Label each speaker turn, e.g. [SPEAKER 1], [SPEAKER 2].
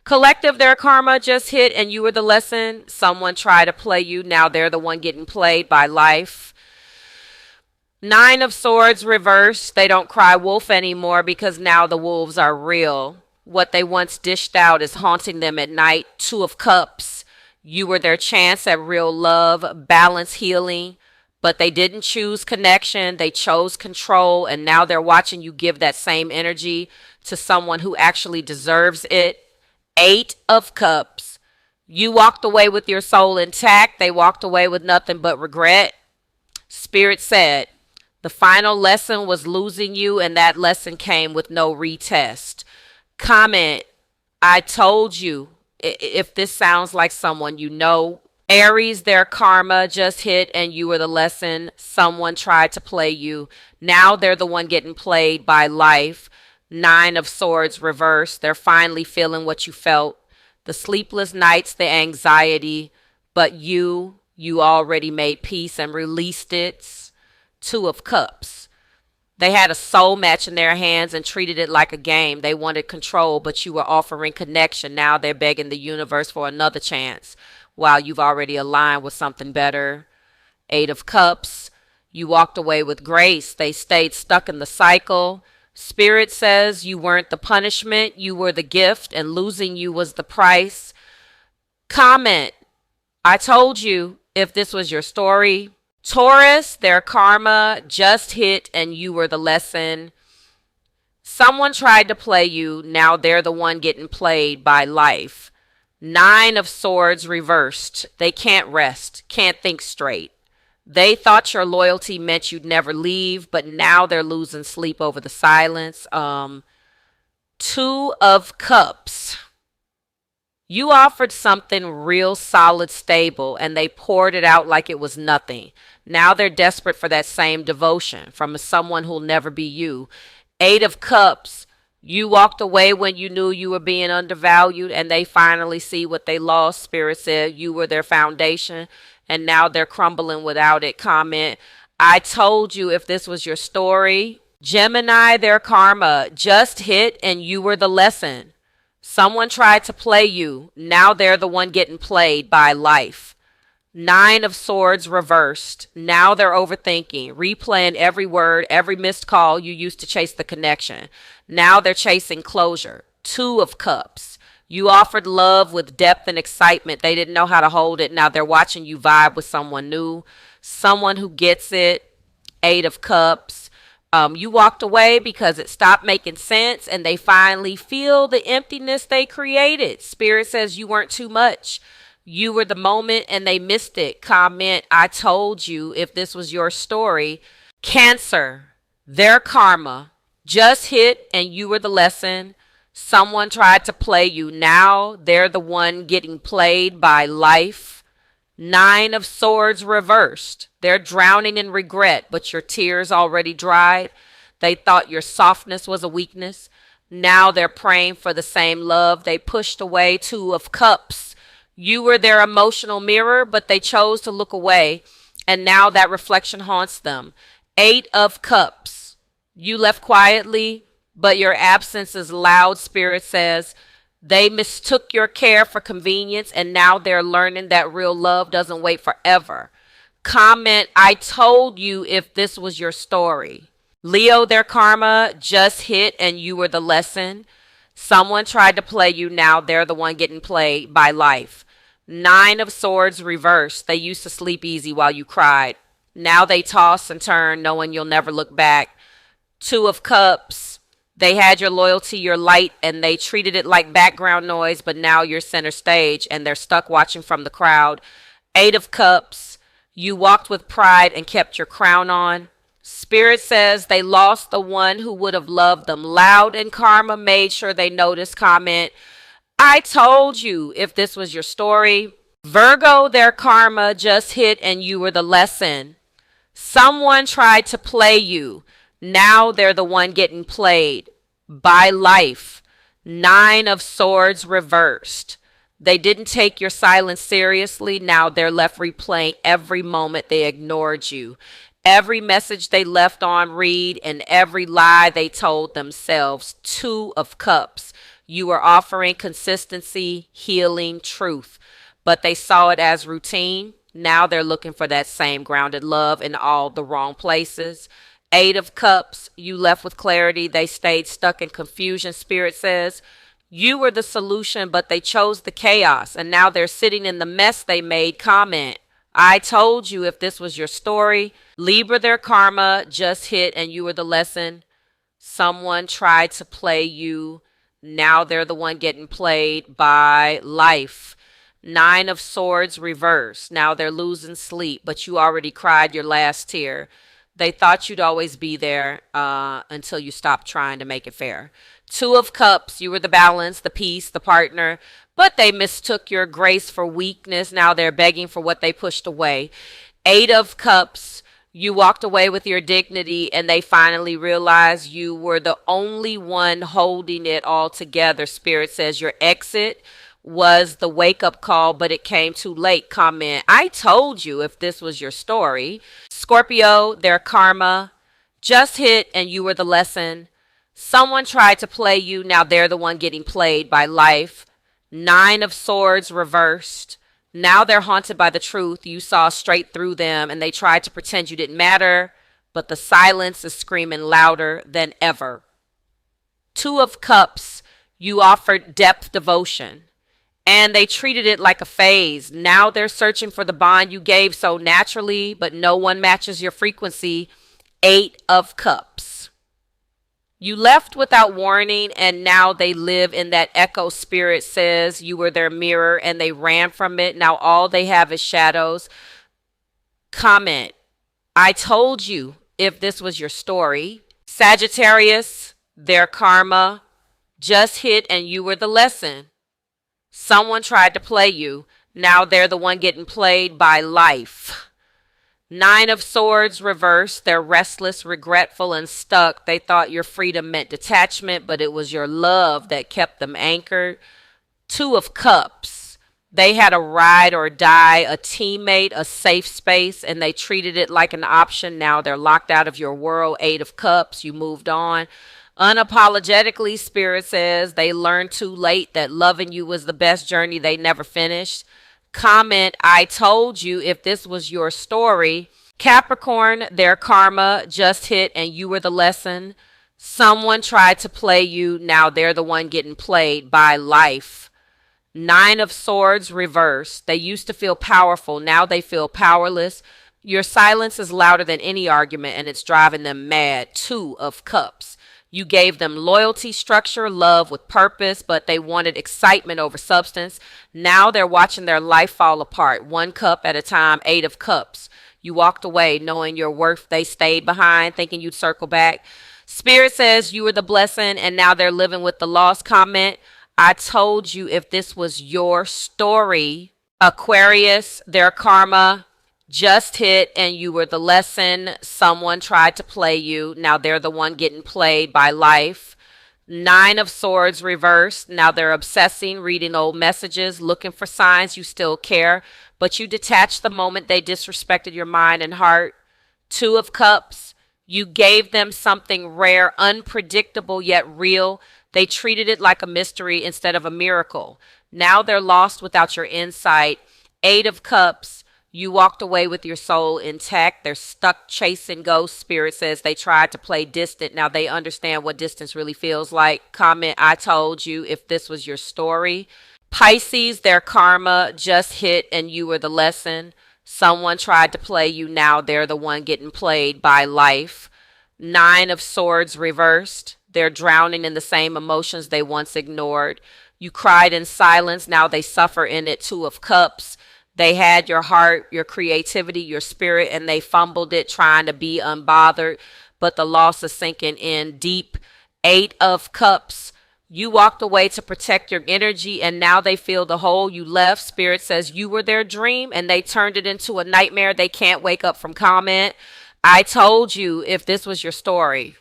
[SPEAKER 1] Collective, their karma just hit and you were the lesson. Someone tried to play you. Now they're the one getting played by life. Nine of Swords reversed. They don't cry wolf anymore because now the wolves are real. What they once dished out is haunting them at night. Two of Cups. You were their chance at real love, balance, healing. But they didn't choose connection. They chose control. And now they're watching you give that same energy to someone who actually deserves it. Eight of Cups. You walked away with your soul intact. They walked away with nothing but regret. Spirit said, the final lesson was losing you, and that lesson came with no retest. Comment, I told you, if this sounds like someone you know. Aries, their karma just hit and you were the lesson. Someone tried to play you. Now they're the one getting played by life. Nine of Swords reversed. They're finally feeling what you felt. The sleepless nights, the anxiety, but you already made peace and released it. Two of Cups. They had a soul match in their hands and treated it like a game. They wanted control, but you were offering connection. Now they're begging the universe for another chance while you've already aligned with something better. Eight of Cups. You walked away with grace. They stayed stuck in the cycle. Spirit says you weren't the punishment. You were the gift, and losing you was the price. Comment, I told you if this was your story. Taurus, their karma just hit and you were the lesson. Someone tried to play you. Now they're the one getting played by life. Nine of Swords reversed. They can't rest, can't think straight. They thought your loyalty meant you'd never leave, but now they're losing sleep over the silence. Two of Cups. You offered something real solid, stable, and they poured it out like it was nothing. Now they're desperate for that same devotion from someone who'll never be you. Eight of Cups. You walked away when you knew you were being undervalued, and they finally see what they lost. Spirit said you were their foundation, and now they're crumbling without it. Comment, I told you if this was your story. Gemini, their karma just hit and you were the lesson. Someone tried to play you. Now they're the one getting played by life. Nine of Swords reversed. Now they're overthinking, replaying every word, every missed call you used to chase the connection. Now they're chasing closure. Two of Cups. You offered love with depth and excitement. They didn't know how to hold it. Now they're watching you vibe with someone new, someone who gets it. Eight of Cups. You walked away because it stopped making sense, and they finally feel the emptiness they created. Spirit says you weren't too much. You were the moment and they missed it. Comment, I told you if this was your story. Cancer, their karma just hit and you were the lesson. Someone tried to play you. Now they're the one getting played by life. Nine of Swords reversed. They're drowning in regret, but your tears already dried. They thought your softness was a weakness. Now they're praying for the same love they pushed away. Two of Cups. You were their emotional mirror, but they chose to look away, and now that reflection haunts them. Eight of Cups. You left quietly, but your absence is loud. Spirit says they mistook your care for convenience, and now they're learning that real love doesn't wait forever. Comment, I told you if this was your story. Leo, their karma just hit and you were the lesson. Someone tried to play you. Now they're the one getting played by life. Nine of Swords reversed. They used to sleep easy while you cried. Now they toss and turn, knowing you'll never look back. Two of Cups. They had your loyalty, your light, and they treated it like background noise, but now you're center stage and they're stuck watching from the crowd. Eight of Cups. You walked with pride and kept your crown on. Spirit says they lost the one who would have loved them. Loud and karma made sure they noticed. Comment, I told you if this was your story. Virgo, their karma just hit and you were the lesson. Someone tried to play you. Now they're the one getting played by life. Nine of Swords reversed. They didn't take your silence seriously. Now they're left replaying every moment they ignored you. Every message they left on read and every lie they told themselves. Two of Cups. You were offering consistency, healing, truth, but they saw it as routine. Now they're looking for that same grounded love in all the wrong places. Eight of Cups, you left with clarity. They stayed stuck in confusion, Spirit says. You were the solution, but they chose the chaos, and now they're sitting in the mess they made. Comment, I told you if this was your story. Libra, their karma just hit, and you were the lesson. Someone tried to play you. Now they're the one getting played by life. Nine of Swords reverse. Now they're losing sleep, but you already cried your last tear. They thought you'd always be there until you stopped trying to make it fair. Two of Cups, you were the balance, the peace, the partner, but they mistook your grace for weakness. Now they're begging for what they pushed away. Eight of Cups, you walked away with your dignity, and they finally realized you were the only one holding it all together. Spirit says your exit was the wake-up call, but it came too late. Comment, I told you if this was your story. Scorpio, their karma just hit, and you were the lesson. Someone tried to play you. Now they're the one getting played by life. Nine of Swords reversed. Now they're haunted by the truth. You saw straight through them, and they tried to pretend you didn't matter, but the silence is screaming louder than ever. Two of Cups, you offered depth devotion, and they treated it like a phase. Now they're searching for the bond you gave so naturally, but no one matches your frequency. Eight of Cups. You left without warning, and now they live in that echo. Spirit says you were their mirror, and they ran from it. Now all they have is shadows. Comment, I told you if this was your story. Sagittarius, their karma just hit, and you were the lesson. Someone tried to play you. Now they're the one getting played by life. Nine of Swords reversed. They're restless, regretful, and stuck. They thought your freedom meant detachment, but it was your love that kept them anchored. Two of Cups. They had a ride or die, a teammate, a safe space, and they treated it like an option. Now they're locked out of your world. Eight of Cups. You moved on. Unapologetically, Spirit says they learned too late that loving you was the best journey they never finished. Comment, I told you if this was your story. Capricorn, their karma just hit, and you were the lesson. Someone tried to play you. Now they're the one getting played by life. Nine of Swords reversed. They used to feel powerful. Now they feel powerless. Your silence is louder than any argument, and it's driving them mad. Two of Cups. You gave them loyalty, structure, love with purpose, but they wanted excitement over substance. Now they're watching their life fall apart, one cup at a time. Eight of Cups. You walked away knowing your worth. They stayed behind thinking you'd circle back. Spirit says you were the blessing, and now they're living with the loss. Comment, I told you if this was your story. Aquarius, their karma just hit, and you were the lesson. Someone tried to play you. Now they're the one getting played by life. Nine of Swords reversed. Now they're obsessing, reading old messages, looking for signs you still care, but you detached the moment they disrespected your mind and heart. Two of Cups. You gave them something rare, unpredictable, yet real. They treated it like a mystery instead of a miracle. Now they're lost without your insight. Eight of Cups. You walked away with your soul intact. They're stuck chasing ghosts. Spirit says they tried to play distant. Now they understand what distance really feels like. Comment, I told you if this was your story. Pisces, their karma just hit, and you were the lesson. Someone tried to play you. Now they're the one getting played by life. Nine of Swords reversed. They're drowning in the same emotions they once ignored. You cried in silence. Now they suffer in it. Two of Cups. They had your heart, your creativity, your spirit, and they fumbled it trying to be unbothered, but the loss is sinking in deep. Eight of Cups. You walked away to protect your energy, and now they feel the hole you left. Spirit says you were their dream, and they turned it into a nightmare they can't wake up from. Comment, I told you if this was your story.